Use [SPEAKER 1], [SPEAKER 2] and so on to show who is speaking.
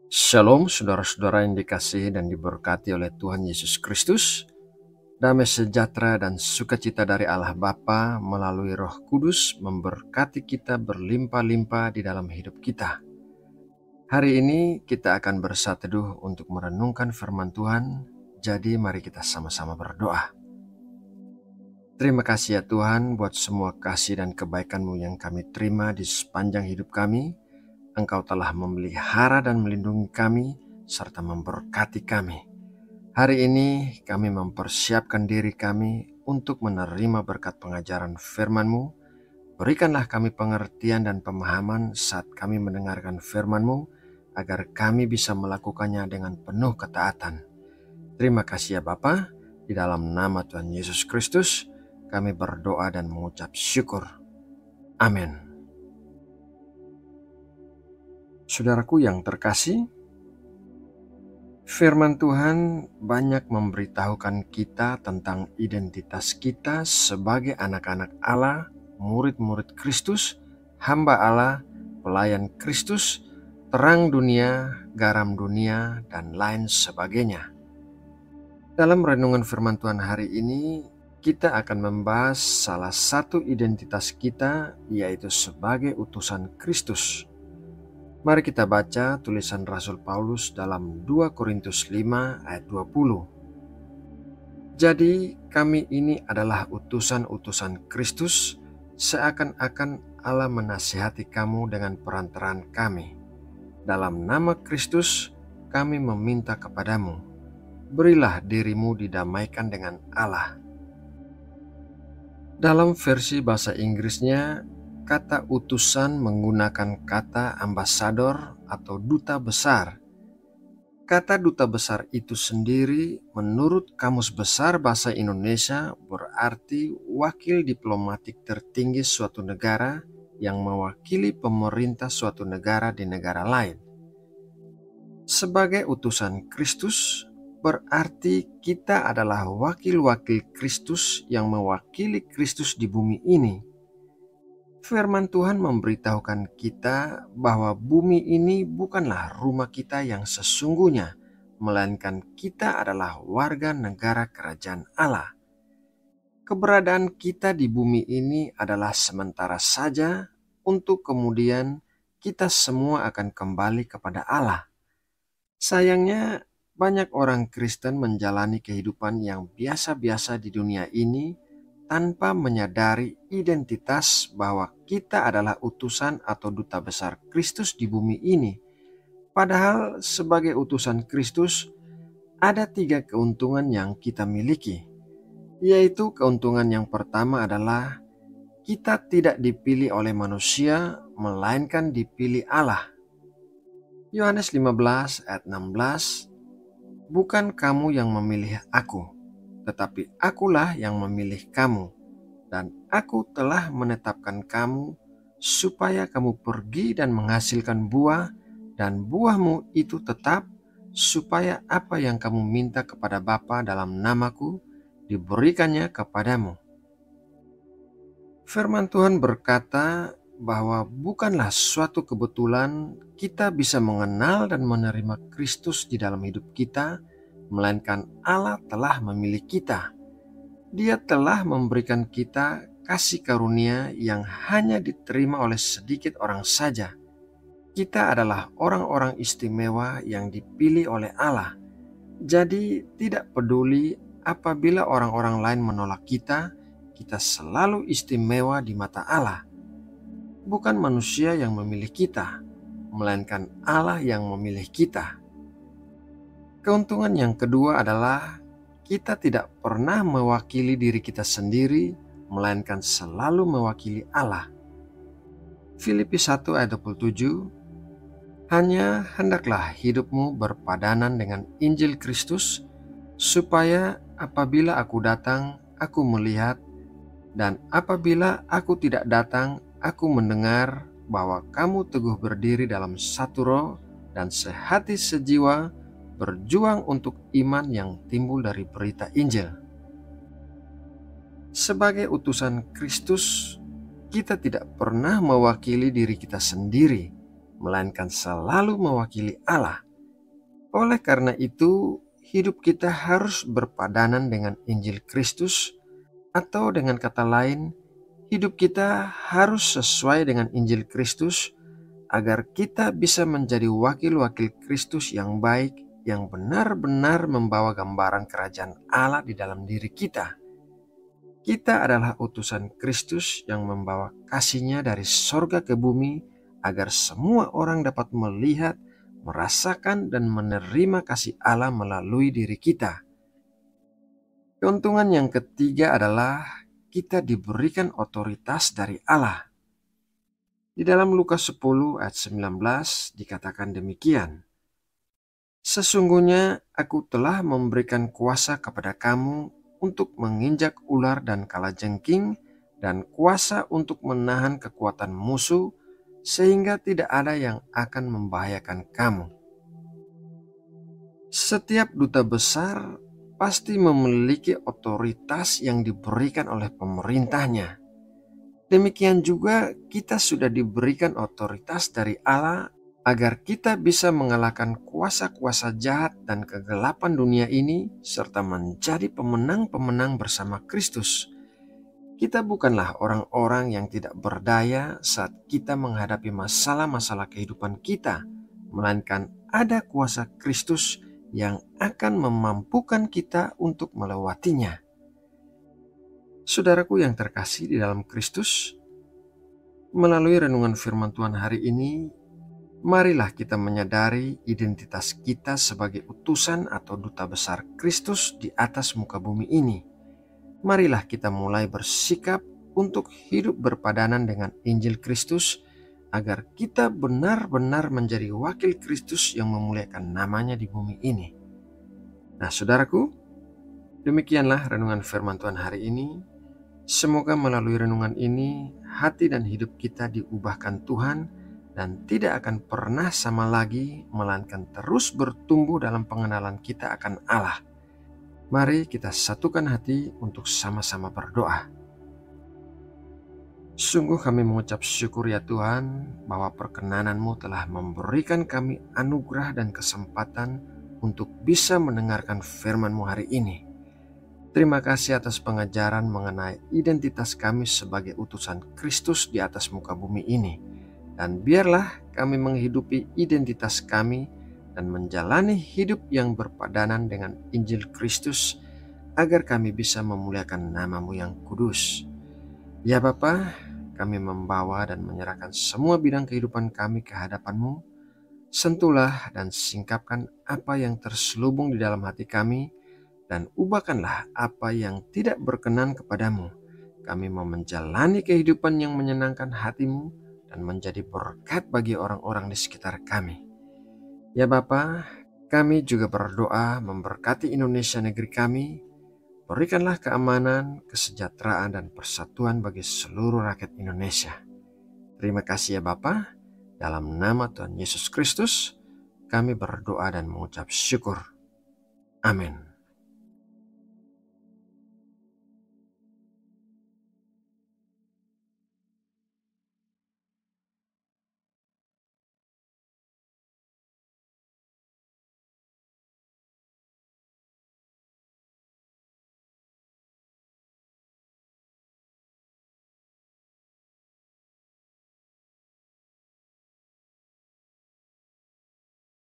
[SPEAKER 1] Shalom saudara-saudara yang dikasihi dan diberkati oleh Tuhan Yesus Kristus. Damai sejahtera dan sukacita dari Allah Bapa melalui Roh Kudus memberkati kita berlimpah-limpah di dalam hidup kita. Hari ini kita akan bersatu untuk merenungkan firman Tuhan. Jadi mari kita sama-sama berdoa. Terima kasih ya Tuhan buat semua kasih dan kebaikan-Mu yang kami terima di sepanjang hidup kami. Engkau telah memelihara dan melindungi kami, serta memberkati kami. Hari ini kami mempersiapkan diri kami untuk menerima berkat pengajaran firman-Mu. Berikanlah kami pengertian dan pemahaman saat kami mendengarkan firman-Mu, agar kami bisa melakukannya dengan penuh ketaatan. Terima kasih ya Bapa, di dalam nama Tuhan Yesus Kristus, kami berdoa dan mengucap syukur. Amin. Saudaraku yang terkasih, firman Tuhan banyak memberitahukan kita tentang identitas kita sebagai anak-anak Allah, murid-murid Kristus, hamba Allah, pelayan Kristus, terang dunia, garam dunia, dan lain sebagainya. Dalam renungan firman Tuhan hari ini, kita akan membahas salah satu identitas kita, yaitu sebagai utusan Kristus. Mari kita baca tulisan Rasul Paulus dalam 2 Korintus 5 ayat 20. Jadi kami ini adalah utusan-utusan Kristus, seakan-akan Allah menasihati kamu dengan perantaraan kami. Dalam nama Kristus kami meminta kepadamu, berilah dirimu didamaikan dengan Allah. Dalam versi bahasa Inggrisnya, kata utusan menggunakan kata ambasador atau duta besar. Kata duta besar itu sendiri menurut Kamus Besar Bahasa Indonesia berarti wakil diplomatik tertinggi suatu negara yang mewakili pemerintah suatu negara di negara lain. Sebagai utusan Kristus, berarti kita adalah wakil-wakil Kristus yang mewakili Kristus di bumi ini. Firman Tuhan memberitahukan kita bahwa bumi ini bukanlah rumah kita yang sesungguhnya, melainkan kita adalah warga negara kerajaan Allah. Keberadaan kita di bumi ini adalah sementara saja, untuk kemudian kita semua akan kembali kepada Allah. Sayangnya, banyak orang Kristen menjalani kehidupan yang biasa-biasa di dunia ini tanpa menyadari identitas bahwa kita adalah utusan atau duta besar Kristus di bumi ini. Padahal sebagai utusan Kristus, ada 3 keuntungan yang kita miliki. Yaitu keuntungan yang pertama adalah kita tidak dipilih oleh manusia, melainkan dipilih Allah. Yohanes 15 ayat 16, bukan kamu yang memilih aku, tetapi akulah yang memilih kamu, dan aku telah menetapkan kamu supaya kamu pergi dan menghasilkan buah, dan buahmu itu tetap, supaya apa yang kamu minta kepada Bapa dalam namaku diberikannya kepadamu. Firman Tuhan berkata bahwa bukanlah suatu kebetulan kita bisa mengenal dan menerima Kristus di dalam hidup kita, melainkan Allah telah memilih kita. Dia telah memberikan kita kasih karunia yang hanya diterima oleh sedikit orang saja. Kita adalah orang-orang istimewa yang dipilih oleh Allah. Jadi tidak peduli apabila orang-orang lain menolak kita, kita selalu istimewa di mata Allah. Bukan manusia yang memilih kita, melainkan Allah yang memilih kita. Keuntungan yang kedua adalah kita tidak pernah mewakili diri kita sendiri, melainkan selalu mewakili Allah. Filipi 1 ayat 27, hanya hendaklah hidupmu berpadanan dengan Injil Kristus, supaya apabila aku datang, aku melihat, dan apabila aku tidak datang, aku mendengar bahwa kamu teguh berdiri dalam satu roh dan sehati sejiwa, berjuang untuk iman yang timbul dari berita Injil. Sebagai utusan Kristus, kita tidak pernah mewakili diri kita sendiri, melainkan selalu mewakili Allah. Oleh karena itu, hidup kita harus berpadanan dengan Injil Kristus, atau dengan kata lain, hidup kita harus sesuai dengan Injil Kristus agar kita bisa menjadi wakil-wakil Kristus yang baik, yang benar-benar membawa gambaran kerajaan Allah di dalam diri kita. Kita adalah utusan Kristus yang membawa kasih-Nya dari sorga ke bumi agar semua orang dapat melihat, merasakan, dan menerima kasih Allah melalui diri kita. Keuntungan yang ketiga adalah kita diberikan otoritas dari Allah. Di dalam Lukas 10 ayat 19 dikatakan demikian. Sesungguhnya aku telah memberikan kuasa kepada kamu untuk menginjak ular dan kalajengking dan kuasa untuk menahan kekuatan musuh sehingga tidak ada yang akan membahayakan kamu. Setiap duta besar pasti memiliki otoritas yang diberikan oleh pemerintahnya. Demikian juga kita sudah diberikan otoritas dari Allah agar kita bisa mengalahkan kuasa-kuasa jahat dan kegelapan dunia ini serta menjadi pemenang-pemenang bersama Kristus. Kita bukanlah orang-orang yang tidak berdaya saat kita menghadapi masalah-masalah kehidupan kita, melainkan ada kuasa Kristus yang akan memampukan kita untuk melewatinya. Saudaraku yang terkasih di dalam Kristus, melalui renungan firman Tuhan hari ini, marilah kita menyadari identitas kita sebagai utusan atau duta besar Kristus di atas muka bumi ini. Marilah kita mulai bersikap untuk hidup berpadanan dengan Injil Kristus agar kita benar-benar menjadi wakil Kristus yang memuliakan namanya di bumi ini. Nah, saudaraku, demikianlah renungan firman Tuhan hari ini. Semoga melalui renungan ini, hati dan hidup kita diubahkan Tuhan dan tidak akan pernah sama lagi, melainkan terus bertumbuh dalam pengenalan kita akan Allah. Mari kita satukan hati untuk sama-sama berdoa. Sungguh kami mengucap syukur ya Tuhan, bahwa perkenanan-Mu telah memberikan kami anugerah dan kesempatan untuk bisa mendengarkan firman-Mu hari ini. Terima kasih atas pengajaran mengenai identitas kami sebagai utusan Kristus di atas muka bumi ini. Dan biarlah kami menghidupi identitas kami dan menjalani hidup yang berpadanan dengan Injil Kristus agar kami bisa memuliakan nama-Mu yang kudus. Ya Bapa, kami membawa dan menyerahkan semua bidang kehidupan kami ke hadapan-Mu. Sentuhlah dan singkapkan apa yang terselubung di dalam hati kami, dan ubahkanlah apa yang tidak berkenan kepadamu. Kami mau menjalani kehidupan yang menyenangkan hati-Mu dan menjadi berkat bagi orang-orang di sekitar kami. Ya Bapa, kami juga berdoa memberkati Indonesia negeri kami. Berikanlah keamanan, kesejahteraan, dan persatuan bagi seluruh rakyat Indonesia. Terima kasih ya Bapa. Dalam nama Tuhan Yesus Kristus, kami berdoa dan mengucap syukur. Amin.